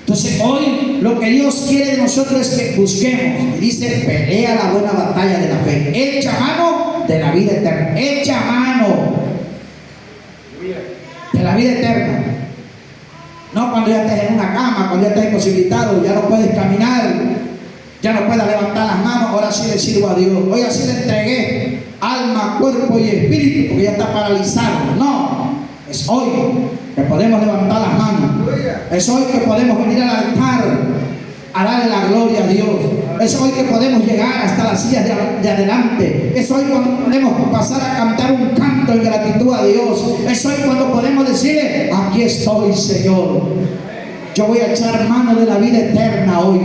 Entonces hoy lo que Dios quiere de nosotros es que busquemos, y dice, pelea la buena batalla de la fe, echa mano de la vida eterna, echa mano de la vida eterna. No cuando ya estés en una cama, cuando ya estés imposibilitado, ya no puedes caminar, ya no puedes levantar las manos, ahora sí le sirvo a Dios, hoy así le entregué alma, cuerpo y espíritu, porque ya está paralizado. No, es hoy que podemos levantar las manos, es hoy que podemos venir al altar a darle la gloria a Dios, es hoy que podemos llegar hasta las sillas de adelante, es hoy cuando podemos pasar a cantar un canto en gratitud a Dios, es hoy cuando podemos decirle, aquí estoy, Señor, yo voy a echar mano de la vida eterna hoy,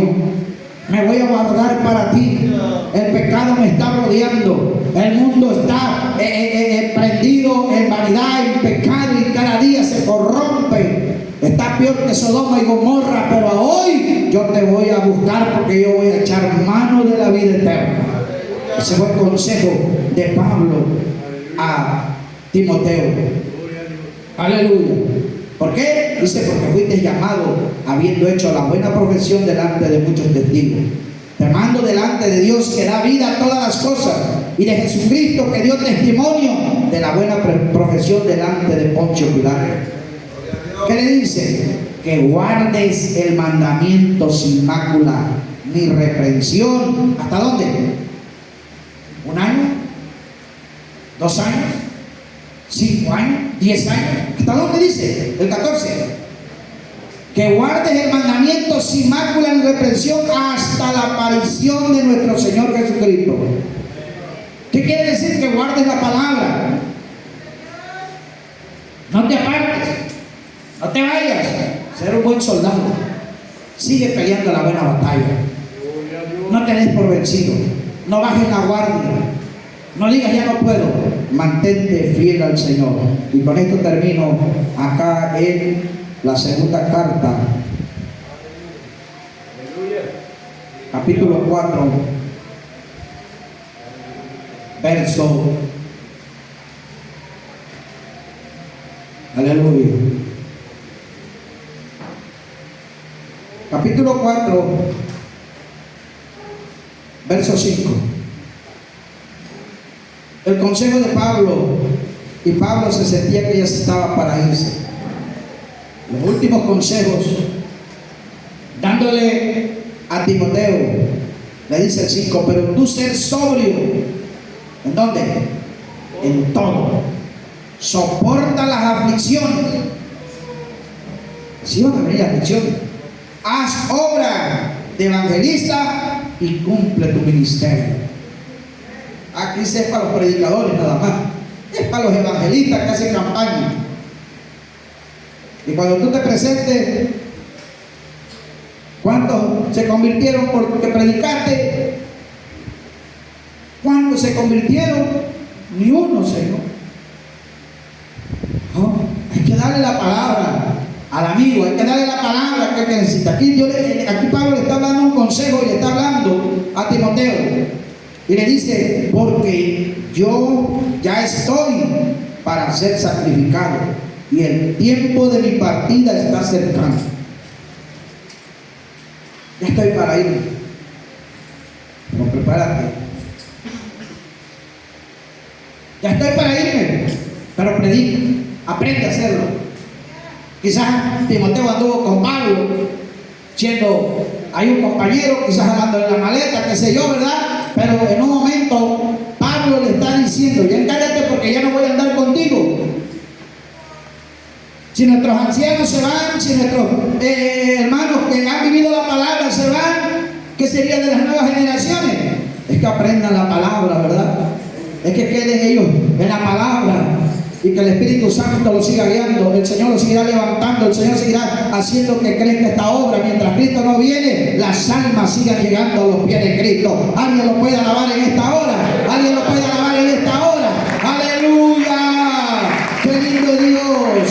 me voy a guardar para ti. El pecado me está rodeando, el mundo está prendido en vanidad, en pecado, y cada día se corrompe, está peor que Sodoma y Gomorra, pero hoy yo te voy a buscar, porque yo voy a echar mano de la vida eterna. Ese fue el consejo de Pablo a Timoteo. Aleluya. ¿Por qué? Dice, porque fuiste llamado habiendo hecho la buena profesión delante de muchos testigos. Te mando delante de Dios que da vida a todas las cosas, y de Jesucristo que dio testimonio de la buena profesión delante de Poncio Pilato. ¿Qué le dice? Que guardes el mandamiento sin mácula ni reprensión. ¿Hasta dónde? ¿1 año? ¿2 años? ¿5 años? ¿10 años? ¿Hasta dónde dice? El 14. Que guardes el mandamiento sin mácula ni reprensión hasta la aparición de nuestro Señor Jesucristo. ¿Qué quiere decir? Que guardes la palabra. No te apartes, no te vayas. Ser un buen soldado. Sigue peleando la buena batalla. No te des por vencido. No bajes la guardia. No digas ya no puedo. Mantente fiel al Señor. Y con esto termino acá en la segunda carta, capítulo 4, verso, aleluya, capítulo 4, verso 5. El consejo de Pablo, y Pablo se sentía que ya estaba para irse. Los últimos consejos, dándole a Timoteo, le dice el 5, pero tú ser sobrio. ¿En dónde? En todo. Soporta las aflicciones. Si van a venir aflicciones. Haz obra de evangelista y cumple tu ministerio. Aquí es para los predicadores nada más. Es para los evangelistas que hacen campaña. Y cuando tú te presentes, ¿cuántos se convirtieron porque predicaste? ¿Cuántos se convirtieron? Ni uno, Señor. No, hay que darle la palabra al amigo, hay que darle la palabra que necesita. Aquí Pablo le está dando un consejo y le está hablando a Timoteo. Y le dice, porque yo ya estoy para ser sacrificado. Y el tiempo de mi partida está cercano. Ya estoy para ir. Pero prepárate. Ya estoy para irme. Pero predica. Aprende a hacerlo. Quizás Timoteo anduvo con Pablo, siendo hay un compañero, quizás hablando de la maleta, qué sé yo, ¿verdad? Pero en un momento Pablo le está diciendo, ya encárgate porque ya no voy a andar contigo. Si nuestros ancianos se van, si nuestros hermanos que han vivido la palabra se van, ¿qué sería de las nuevas generaciones? Es que aprendan la palabra, ¿verdad? Es que queden ellos en la palabra y que el Espíritu Santo los siga guiando. El Señor los seguirá levantando, el Señor seguirá haciendo que crezca esta obra. Mientras Cristo no viene, las almas sigan llegando a los pies de Cristo. Alguien lo puede alabar en esta hora. Alguien lo puede alabar en esta hora. ¡Aleluya! ¡Qué lindo Dios!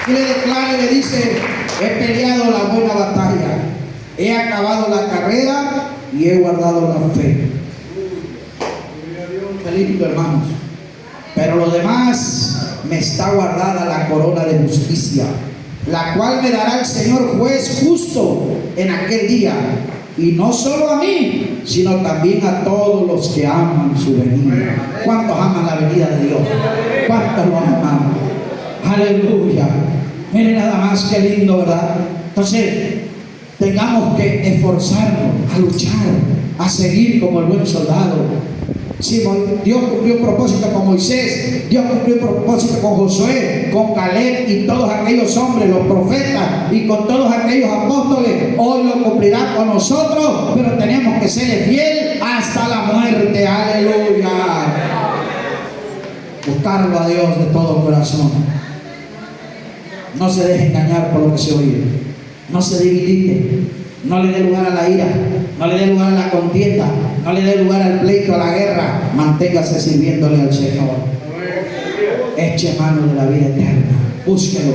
Y le declara y le dice, he peleado la buena batalla, he acabado la carrera y he guardado la fe. Qué lindo, hermanos. Pero lo demás me está guardada la corona de justicia, la cual me dará el Señor juez justo en aquel día. Y no solo a mí, sino también a todos los que aman su venida. ¿Cuántos aman la venida de Dios? ¿Cuántos lo aman? Aleluya. Miren nada más que lindo, ¿verdad? Entonces, tengamos que esforzarnos a luchar, a seguir como el buen soldado. Sí, Dios cumplió un propósito con Moisés, Dios cumplió un propósito con Josué, con Caleb y todos aquellos hombres, los profetas y con todos aquellos apóstoles. Hoy lo cumplirá con nosotros, pero tenemos que ser fiel hasta la muerte. Aleluya. Buscarlo a Dios de todo corazón. No se deje engañar por lo que se oye. No se debilite. No le dé lugar a la ira. No le dé lugar a la contienda. No le dé lugar al pleito, a la guerra. Manténgase sirviéndole al Señor. Eche mano de la vida eterna. Búsquelo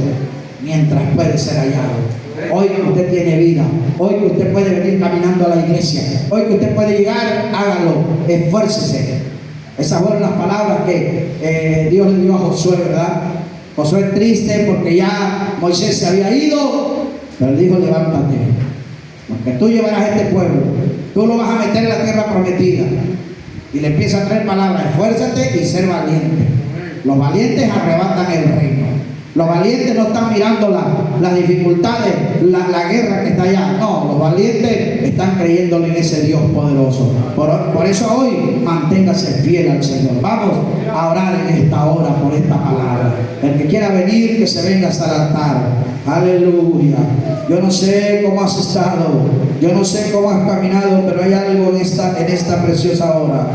mientras puede ser hallado. Hoy que usted tiene vida, hoy que usted puede venir caminando a la iglesia, hoy que usted puede llegar, hágalo, esfuércese. Esas fueron las palabras que Dios le dio a Josué, ¿verdad? Josué triste porque ya Moisés se había ido, pero él dijo, levántate, porque tú llevarás a este pueblo, tú lo vas a meter en la tierra prometida. Y le empieza a traer palabras, esfuérzate y ser valiente. Los valientes arrebatan el reino. Los valientes no están mirando las dificultades, la guerra que está allá. No, los valientes están creyéndole en ese Dios poderoso. Por eso hoy manténgase fiel al Señor. Vamos a orar en esta hora por esta palabra. El que quiera venir, que se venga hasta el altar. Aleluya. Yo no sé cómo has estado, yo no sé cómo has caminado, pero hay algo en esta preciosa hora